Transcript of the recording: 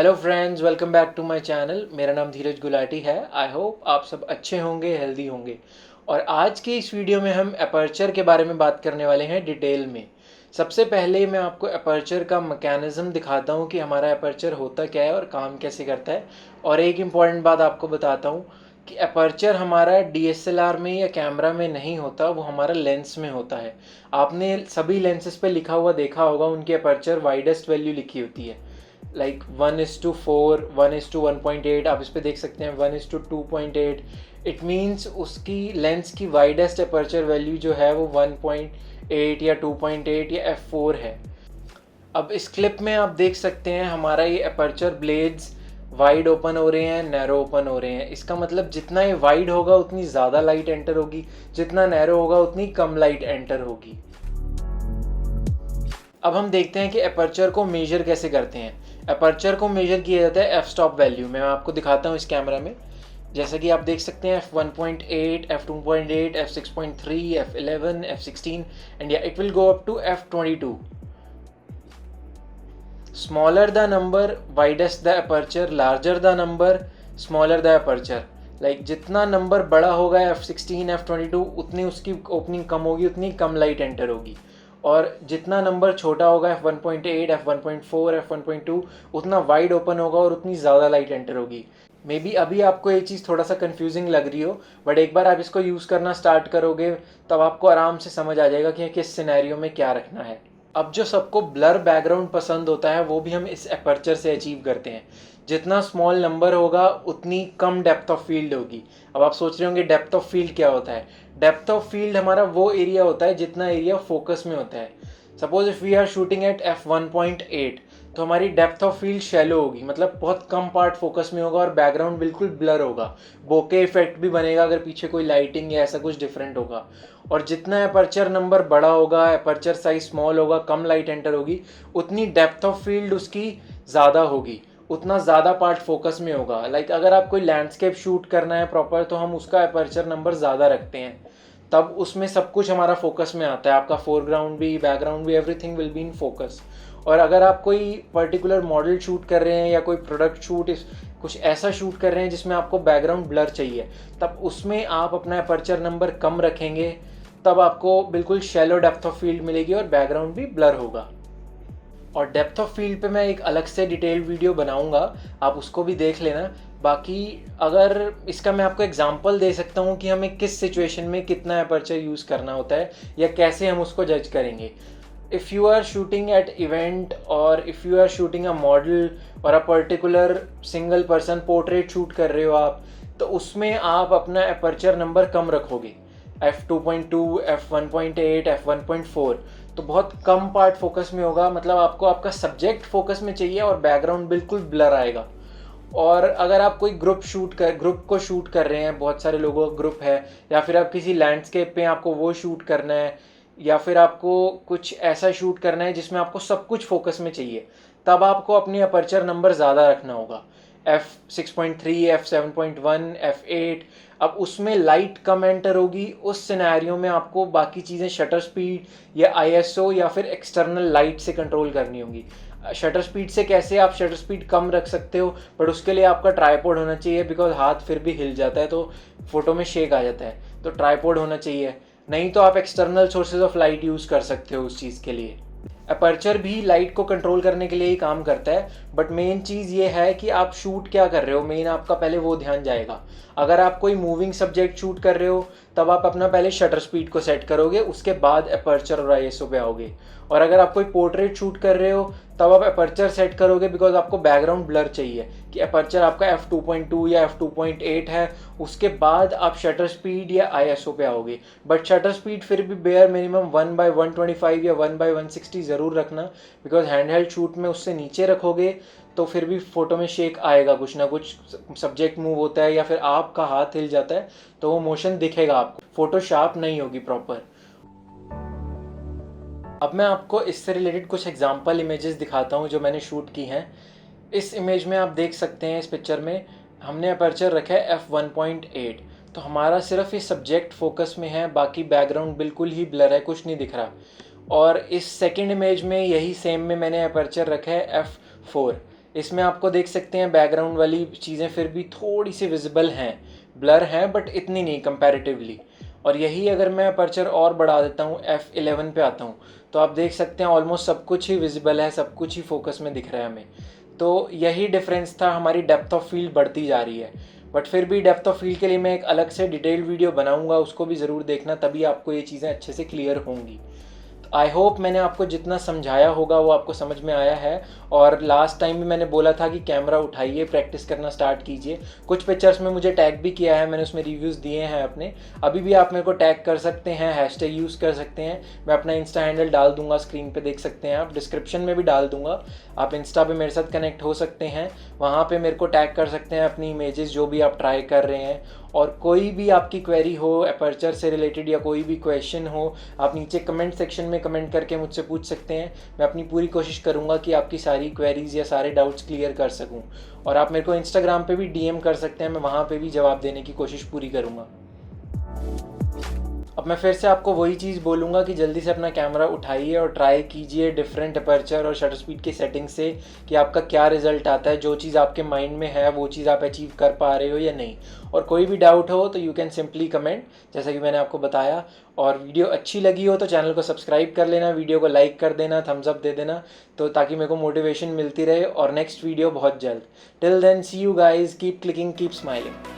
Hello friends, welcome back to my channel. मेरा नाम धीरज गुलाटी है। आई होप आप सब अच्छे होंगे, हेल्दी होंगे। और आज के इस वीडियो में हम अपर्चर के बारे में बात करने वाले हैं डिटेल में। सबसे पहले मैं आपको अपर्चर का मैकेनिज़्म दिखाता हूँ कि हमारा अपर्चर होता क्या है और काम कैसे करता है। और एक इम्पॉर्टेंट बात आपको बताता हूँ कि अपर्चर हमारा डीएसएलआर में या कैमरा में नहीं होता, वो हमारा लेंस में होता है। आपने सभी लेंसेज पे लिखा हुआ देखा होगा, उनकी अपर्चर वाइडेस्ट वैल्यू लिखी होती है, लाइक 1:4, 1:1.8। आप इस पे देख सकते हैं 1:2.8। इट मीन्स उसकी लेंस की वाइडेस्ट अपर्चर वैल्यू जो है वो 1.8 या 2.8 या f4 है। अब इस क्लिप में आप देख सकते हैं हमारा ये अपर्चर ब्लेड्स वाइड ओपन हो रहे हैं, नैरो ओपन हो रहे हैं। इसका मतलब जितना ये वाइड होगा उतनी ज़्यादा लाइट एंटर होगी, जितना नैरो होगा उतनी कम लाइट एंटर होगी। अब हम देखते हैं कि अपर्चर को मेजर कैसे करते हैं। अपर्चर को मेजर किया जाता है एफ स्टॉप वैल्यू में। मैं आपको दिखाता हूँ इस कैमरा में। जैसा कि आप देख सकते हैं f1.8, f2.8, f6.3, f11, f16 and या it will go up to f22। Smaller the number, widest the aperture, larger the number, smaller the aperture. Like जितना नंबर बड़ा होगा f16, f22, उतनी उसकी ओपनिंग कम होगी, उतनी कम लाइट एंटर होगी। और जितना नंबर छोटा होगा f1.8, f1.4, f1.2, उतना वाइड ओपन होगा और उतनी ज़्यादा लाइट एंटर होगी। मे बी अभी आपको ये चीज़ थोड़ा सा कंफ्यूजिंग लग रही हो, बट एक बार आप इसको यूज़ करना स्टार्ट करोगे तब आपको आराम से समझ आ जाएगा कि किस सिनेरियो में क्या रखना है। अब जो सबको ब्लर बैकग्राउंड पसंद होता है वो भी हम इस अपर्चर से अचीव करते हैं। जितना स्मॉल नंबर होगा उतनी कम डेप्थ ऑफ फील्ड होगी। अब आप सोच रहे होंगे डेप्थ ऑफ फील्ड क्या होता है। डेप्थ ऑफ फील्ड हमारा वो एरिया होता है जितना एरिया फोकस में होता है। Suppose if we are shooting at f1.8 तो हमारी डेप्थ ऑफ फील्ड शैलो होगी, मतलब बहुत कम पार्ट फोकस में होगा और बैकग्राउंड बिल्कुल ब्लर होगा। बोके इफेक्ट भी बनेगा अगर पीछे कोई लाइटिंग या ऐसा कुछ डिफरेंट होगा। और जितना अपर्चर नंबर बड़ा होगा, अपर्चर साइज स्मॉल होगा, कम लाइट एंटर होगी, उतनी डेप्थ ऑफ फील्ड उसकी ज़्यादा होगी, उतना ज़्यादा पार्ट फोकस में होगा। लाइक अगर आप कोई लैंडस्केप शूट करना है प्रॉपर तो हम उसका अपर्चर नंबर ज़्यादा रखते हैं, तब उसमें सब कुछ हमारा फोकस में आता है। आपका फोरग्राउंड भी, बैकग्राउंड भी, everything will be in focus. और अगर आप कोई पर्टिकुलर मॉडल शूट कर रहे हैं या कोई प्रोडक्ट शूट, कुछ ऐसा शूट कर रहे हैं जिसमें आपको बैकग्राउंड ब्लर चाहिए, तब उसमें आप अपना अपर्चर नंबर कम रखेंगे, तब आपको बिल्कुल शैलो डेप्थ ऑफ फील्ड मिलेगी और बैकग्राउंड भी ब्लर होगा। और डेप्थ ऑफ फील्ड पे मैं एक अलग से डिटेल वीडियो बनाऊंगा, आप उसको भी देख लेना। बाकी अगर इसका मैं आपको एग्जांपल दे सकता हूँ कि हमें किस सिचुएशन में कितना अपर्चर यूज़ करना होता है या कैसे हम उसको जज करेंगे। If you are shooting at event और if you are shooting a model और a particular single person portrait shoot कर रहे हो आप, तो उसमें आप अपना अपर्चर नंबर कम रखोगे, f2.2, f1.8, f1.4। तो बहुत कम पार्ट फोकस में होगा, मतलब आपको आपका सब्जेक्ट फोकस में चाहिए और बैकग्राउंड बिल्कुल ब्लर आएगा। और अगर आप कोई ग्रुप को शूट कर रहे हैं, बहुत सारे लोगों का ग्रुप है, या फिर आप किसी लैंडस्केप पे आपको वो शूट करना है, या फिर आपको कुछ ऐसा शूट करना है जिसमें आपको सब कुछ फोकस में चाहिए, तब आपको अपनी अपर्चर नंबर ज़्यादा रखना होगा, f6.3, f7.1, f8। अब उसमें लाइट कम एंटर होगी, उस सिनेरियो में आपको बाकी चीज़ें शटर स्पीड या ISO या फिर एक्सटर्नल लाइट से कंट्रोल करनी होगी। शटर स्पीड से कैसे आप शटर स्पीड कम रख सकते हो, बट उसके लिए आपका ट्राइपॉड होना चाहिए, बिकॉज हाथ फिर भी हिल जाता है तो फोटो में शेक आ जाता है, तो ट्राइपॉड होना चाहिए। नहीं तो आप external sources of light use कर सकते हो उस चीज़ के लिए। अपर्चर भी लाइट को कंट्रोल करने के लिए ही काम करता है, बट मेन चीज़ ये है कि आप शूट क्या कर रहे हो, मेन आपका पहले वो ध्यान जाएगा। अगर आप कोई मूविंग सब्जेक्ट शूट कर रहे हो तब आप अपना पहले शटर स्पीड को सेट करोगे, उसके बाद अपर्चर और ISO पे आओगे। और अगर आप कोई पोर्ट्रेट शूट कर रहे हो तब आप अपर्चर सेट करोगे, बिकॉज आपको बैकग्राउंड ब्लर चाहिए कि अपर्चर आपका f2.2 या f2.8 है, उसके बाद आप शटर स्पीड या ISO पे आओगे। बट शटर स्पीड फिर भी बेयर मिनिमम 1/125 या 1/160 ज़रूर रखना, बिकॉज हैंडहेल्ड शूट में उससे नीचे रखोगे तो फिर भी फ़ोटो में शेक आएगा, कुछ ना कुछ सब्जेक्ट मूव होता है या फिर आपका हाथ हिल जाता है तो वो मोशन दिखेगा आपको, फ़ोटो शार्प नहीं होगी प्रॉपर। अब मैं आपको इससे रिलेटेड कुछ एग्जांपल इमेजेस दिखाता हूँ जो मैंने शूट की हैं। इस इमेज में आप देख सकते हैं, इस पिक्चर में हमने अपर्चर रखा है f1.8, तो हमारा सिर्फ ये सब्जेक्ट फोकस में है, बाकी बैकग्राउंड बिल्कुल ही ब्लर है, कुछ नहीं दिख रहा। और इस सेकंड इमेज में यही सेम में मैंने अपर्चर रखा है f4। इसमें आपको देख सकते हैं बैकग्राउंड वाली चीज़ें फिर भी थोड़ी सी विजिबल हैं, ब्लर हैं, बट इतनी नहीं कंपैरेटिवली। और यही अगर मैं अपर्चर और बढ़ा देता हूँ, f11 पे आता हूँ, तो आप देख सकते हैं ऑलमोस्ट सब कुछ ही विजिबल है, सब कुछ ही फोकस में दिख रहा है हमें। तो यही डिफरेंस था, हमारी डेप्थ ऑफ फील्ड बढ़ती जा रही है। बट फिर भी डेप्थ ऑफ फील्ड के लिए मैं एक अलग से डिटेल्ड वीडियो बनाऊंगा, उसको भी ज़रूर देखना, तभी आपको ये चीज़ें अच्छे से क्लियर होंगी। आई होप मैंने आपको जितना समझाया होगा वो आपको समझ में आया है। और लास्ट टाइम भी मैंने बोला था कि कैमरा उठाइए, प्रैक्टिस करना स्टार्ट कीजिए। कुछ पिक्चर्स में मुझे टैग भी किया है, मैंने उसमें रिव्यूज़ दिए हैं अपने। अभी भी आप मेरे को टैग कर सकते हैं, हैशटैग यूज़ कर सकते हैं। मैं अपना इंस्टा हैंडल डाल दूंगा, स्क्रीन पे देख सकते हैं आप, डिस्क्रिप्शन में भी डाल दूंगा। आप इंस्टा पे मेरे साथ कनेक्ट हो सकते हैं, वहाँ पे मेरे को टैग कर सकते हैं अपनी इमेजेस जो भी आप ट्राई कर रहे हैं। और कोई भी आपकी क्वेरी हो अपर्चर से रिलेटेड या कोई भी क्वेश्चन हो, आप नीचे कमेंट सेक्शन में कमेंट करके मुझसे पूछ सकते हैं। मैं अपनी पूरी कोशिश करूँगा कि आपकी सारी क्वेरीज़ या सारे डाउट्स क्लियर कर सकूँ। और आप मेरे को इंस्टाग्राम पे भी डीएम कर सकते हैं, मैं वहाँ पे भी जवाब देने की कोशिश पूरी करूँगा। अब मैं फिर से आपको वही चीज़ बोलूँगा कि जल्दी से अपना कैमरा उठाइए और ट्राई कीजिए डिफरेंट अपर्चर और शटर स्पीड की सेटिंग से कि आपका क्या रिजल्ट आता है। जो चीज़ आपके माइंड में है वो चीज़ आप अचीव कर पा रहे हो या नहीं। और कोई भी डाउट हो तो यू कैन सिंपली कमेंट, जैसा कि मैंने आपको बताया। और वीडियो अच्छी लगी हो तो चैनल को सब्सक्राइब कर लेना, वीडियो को लाइक कर देना, थम्स अप दे देना, तो ताकि मेरे को मोटिवेशन मिलती रहे। और नेक्स्ट वीडियो बहुत जल्द। Till then see you guys, keep clicking, keep smiling.